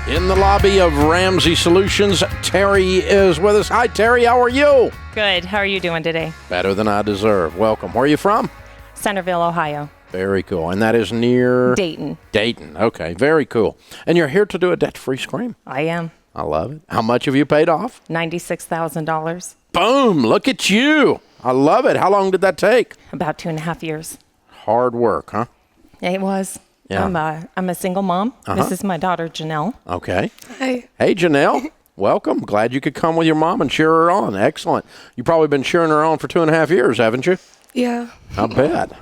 In the lobby of Ramsey Solutions, Teri is with us. Hi, Teri. How are you? Good. How are you doing today? Better than I deserve. Welcome. Where are you from? Centerville, Ohio. Very cool. And that is near? Dayton. Dayton. Okay. Very cool. And you're here to do a debt-free scream. I am. I love it. How much have you paid off? $96,000. Boom. Look at you. I love it. How long did that take? About 2.5 years. Hard work, huh? It was. Yeah. I'm a single mom. This is my daughter, Janelle. Okay. Hi. Hey, Janelle. Welcome. Glad you could come with your mom and cheer her on. Excellent. You've probably been cheering her on for 2.5 years, haven't you? Yeah. I bet.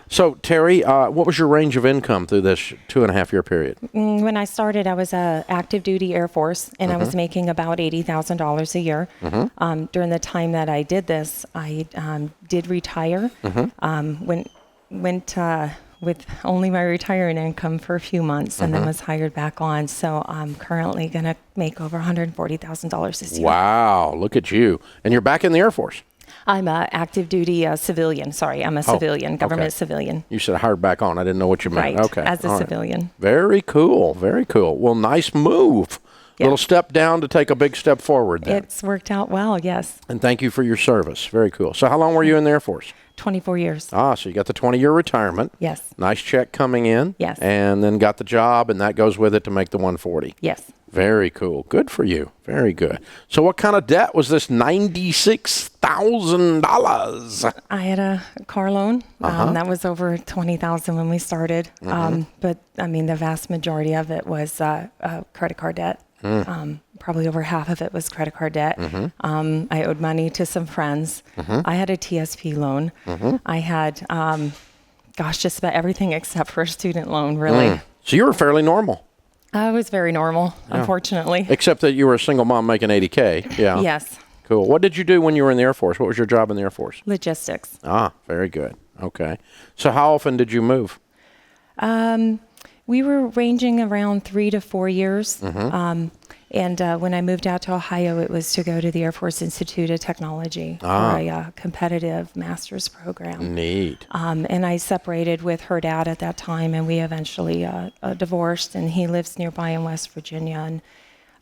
So, Teri, what was your range of income through this 2.5 year period? When I started, I was active duty Air Force, and I was making about $80,000 a year. During the time that I did this, I did retire. Went with only my retirement income for a few months, and then was hired back on. So I'm currently going to make over $140,000 this year. Wow, look at you. And you're back in the Air Force. I'm an active duty civilian. Sorry, I'm a civilian, government civilian. You said hired back on. I didn't know what you meant. Right, Okay. as a All civilian. Right. Very cool. Very cool. Well, nice move. Yeah. Little step down to take a big step forward then. It's worked out well, yes. And thank you for your service. Very cool. So how long were you in the Air Force? 24 years. So you got the 20-year retirement. Yes. Nice check coming in. Yes. And then got the job, and that goes with it to make the 140. Yes. Very cool. Good for you. Very good. So what kind of debt was this $96,000? I had a car loan. That was over $20,000 when we started. But, I mean, the vast majority of it was credit card debt. Probably over half of it was credit card debt. I owed money to some friends. I had a TSP loan. I had, just about everything except for a student loan, really. So you were fairly normal. I was very normal, unfortunately. Except that you were a single mom making $80K. Yeah. Yes. Cool. What did you do when you were in the Air Force? What was your job in the Air Force? Logistics. Very good. Okay. So how often did you move? We were ranging around 3 to 4 years. And when I moved out to Ohio, it was to go to the Air Force Institute of Technology for a competitive master's program. Neat. And I separated with her dad at that time, and we eventually divorced, and he lives nearby in West Virginia.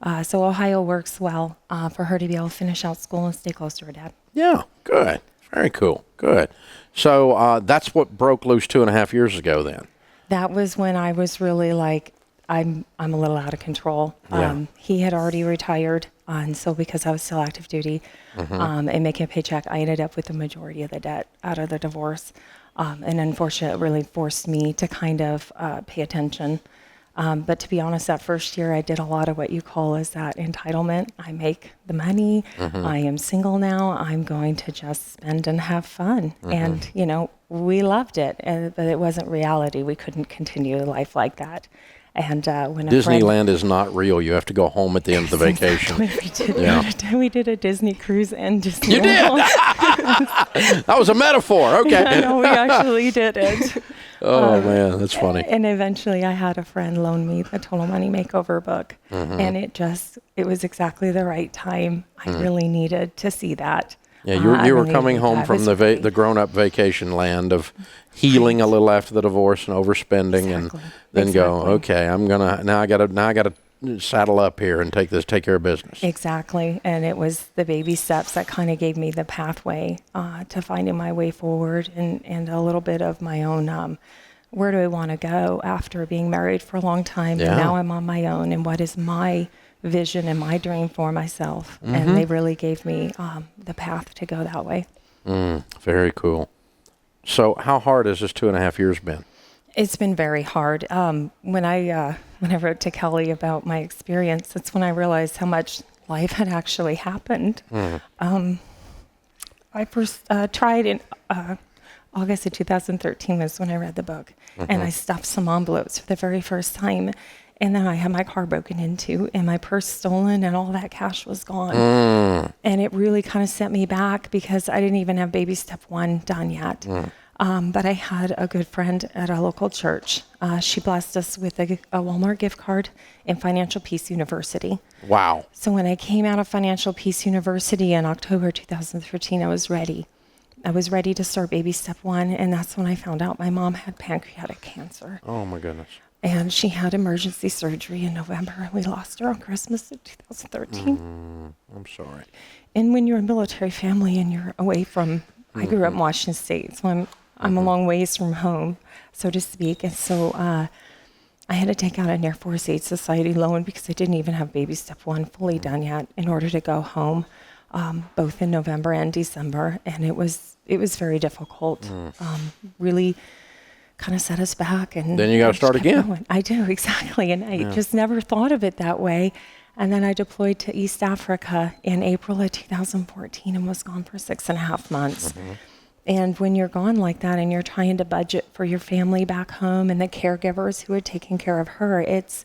And so Ohio works well for her to be able to finish out school and stay close to her dad. Yeah, good. Very cool. Good. So that's what broke loose 2.5 years ago then. That was when I was really like, I'm a little out of control. Yeah. He had already retired, and so because I was still active duty and making a paycheck, I ended up with the majority of the debt out of the divorce. And unfortunately, it really forced me to kind of pay attention. But to be honest, that first year, I did a lot of what you call is that entitlement. I make the money. I am single now. I'm going to just spend and have fun. And, we loved it, but it wasn't reality. We couldn't continue life like that. And when Disneyland is not real. You have to go home at the end of the vacation. Exactly. We did a Disney cruise and Disney. You did? That was a metaphor. Okay. No, we actually did it. Oh, man, that's funny. And eventually I had a friend loan me the Total Money Makeover book. And it was exactly the right time. I really needed to see that. Yeah, you were coming home from the grown-up vacation land of healing a little after the divorce and overspending, and then go, okay, I gotta saddle up here and take care of business. Exactly, and it was the baby steps that kind of gave me the pathway to finding my way forward, and a little bit of my own. Where do I want to go after being married for a long time? Yeah. And now I'm on my own, and what is my vision and my dream for myself? And they really gave me the path to go that way. Very cool. So how hard has this 2.5 years been? It's been very hard. When I wrote to Kelly about my experience, that's when I realized how much life had actually happened. I first tried in August of 2013 was when I read the book, and I stuffed some envelopes for the very first time. And then I had my car broken into and my purse stolen and all that cash was gone. And it really kind of set me back because I didn't even have baby step 1 done yet. But I had a good friend at a local church. She blessed us with a Walmart gift card and Financial Peace University. Wow. So when I came out of Financial Peace University in October 2013, I was ready. I was ready to start baby step 1, and that's when I found out my mom had pancreatic cancer. Oh, my goodness. And she had emergency surgery in November, and we lost her on Christmas of 2013. I'm sorry. And when you're a military family and you're away from, I grew up in Washington State, so I'm a long ways from home, so to speak. And so I had to take out an Air Force Aid Society loan because I didn't even have baby step 1 fully done yet in order to go home, both in November and December. And it was very difficult, really kind of set us back. And then you got to start again. Going. I do, exactly. And I just never thought of it that way. And then I deployed to East Africa in April of 2014 and was gone for 6.5 months. And when you're gone like that and you're trying to budget for your family back home and the caregivers who are taking care of her, it's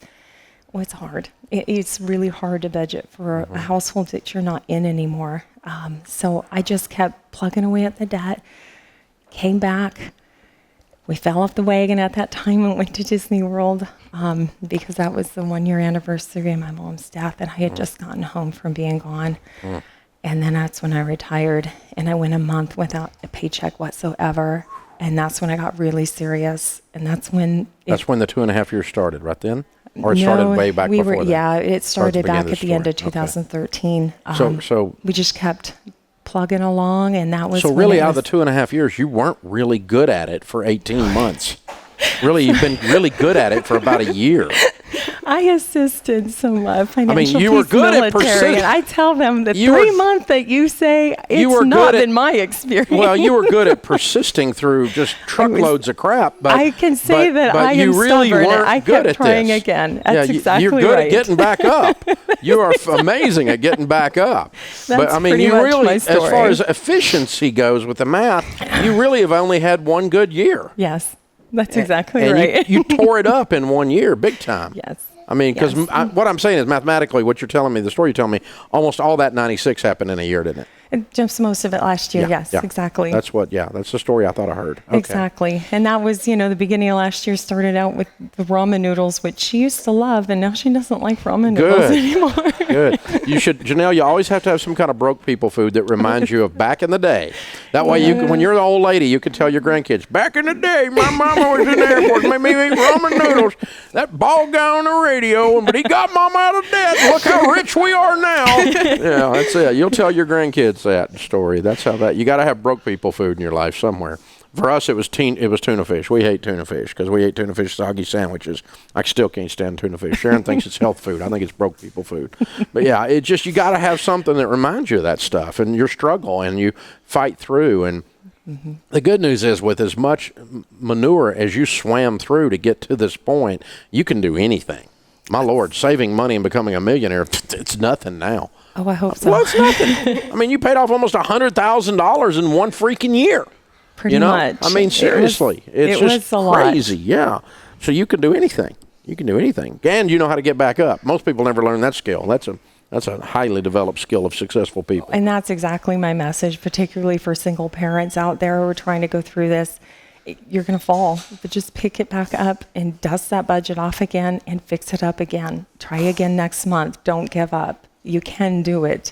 hard. It's really hard to budget for a household that you're not in anymore. So I just kept plugging away at the debt, came back. We fell off the wagon at that time and went to Disney World because that was the 1-year anniversary of my mom's death, and I had just gotten home from being gone. And then that's when I retired, and I went a month without a paycheck whatsoever. And that's when I got really serious. And that's when the 2.5 years started, right then? Or it started way back before that? Yeah, it started back at the end of 2013. Okay. So we just kept plugging along, and that was so really out of the 2.5 years, you weren't really good at it for 18 months. Really, you've been really good at it for about a year. I assisted some financial you were peace good at military, and I tell them the 3 month that you say, it's not been my experience. Well, you were good at persisting through just truckloads of crap. But I can say that I am really stubborn. Weren't I good kept at trying this. again. That's exactly you're good right. at getting back up. You are amazing at getting back up. That's but pretty you much really, my as story. far as efficiency goes with the math, you really have only had one good year. Yes, that's exactly and right. you tore it up in 1 year, big time. Yes. I mean, because what I'm saying is mathematically, what you're telling me, the story you're telling me, almost all that 96 happened in a year, didn't it? Just most of it last year, yes, exactly. That's the story I thought I heard. Okay. Exactly. And that was, the beginning of last year started out with the ramen noodles, which she used to love, and now she doesn't like ramen noodles anymore. Good. You should, Janelle, you always have to have some kind of broke people food that reminds you of back in the day. That way, when you're the old lady, you can tell your grandkids, back in the day, my mama was in the airport, made me eat ramen noodles. That bald guy on the radio, but he got mama out of debt. Look how rich we are now. Yeah, that's it. You'll tell your grandkids that story. That's how you got to have broke people food in your life somewhere. For us, it was tuna fish. We hate tuna fish because we ate tuna fish soggy sandwiches. I still can't stand tuna fish. Sharon thinks it's health food. I think it's broke people food. But yeah, it just, you got to have something that reminds you of that stuff and your struggle, and you fight through. And the good news is, with as much manure as you swam through to get to this point, you can do anything. My Lord, saving money and becoming a millionaire, it's nothing now. Oh, I hope so. Well, it's nothing. I mean, you paid off almost $100,000 in one freaking year. Pretty much. I mean, seriously. It's just crazy. Yeah. So you can do anything. You can do anything. And you know how to get back up. Most people never learn that skill. That's a highly developed skill of successful people. And that's exactly my message, particularly for single parents out there who are trying to go through this. You're going to fall, but just pick it back up and dust that budget off again and fix it up again. Try again next month. Don't give up. You can do it.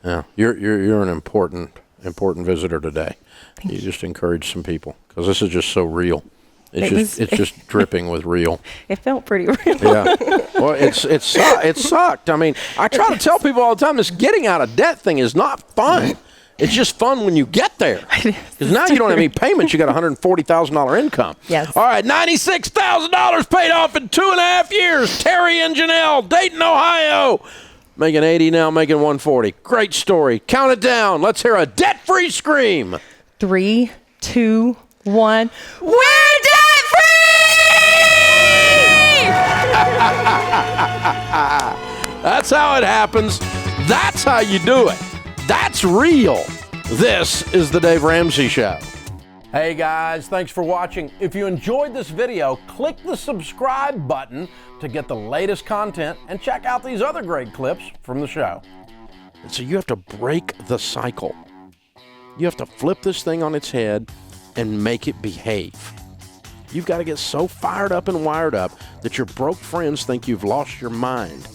Yeah, you're an important visitor today. You just encourage some people because this is just so real. It's just dripping with real. It felt pretty real. Yeah. Well, it sucked. I mean, I try to tell people all the time, this getting out of debt thing is not fun. It's just fun when you get there. Because now you don't have any payments. You got $140,000 income. Yes. All right, $96,000 paid off in 2.5 years. Teri and Janelle, Dayton, Ohio. Making 80 now, making 140. Great story. Count it down. Let's hear a debt-free scream. 3, 2, 1. We're debt-free! That's how it happens. That's how you do it. That's real. This is the Dave Ramsey Show. Hey guys, thanks for watching. If you enjoyed this video, click the subscribe button to get the latest content and check out these other great clips from the show. And so you have to break the cycle. You have to flip this thing on its head and make it behave. You've got to get so fired up and wired up that your broke friends think you've lost your mind.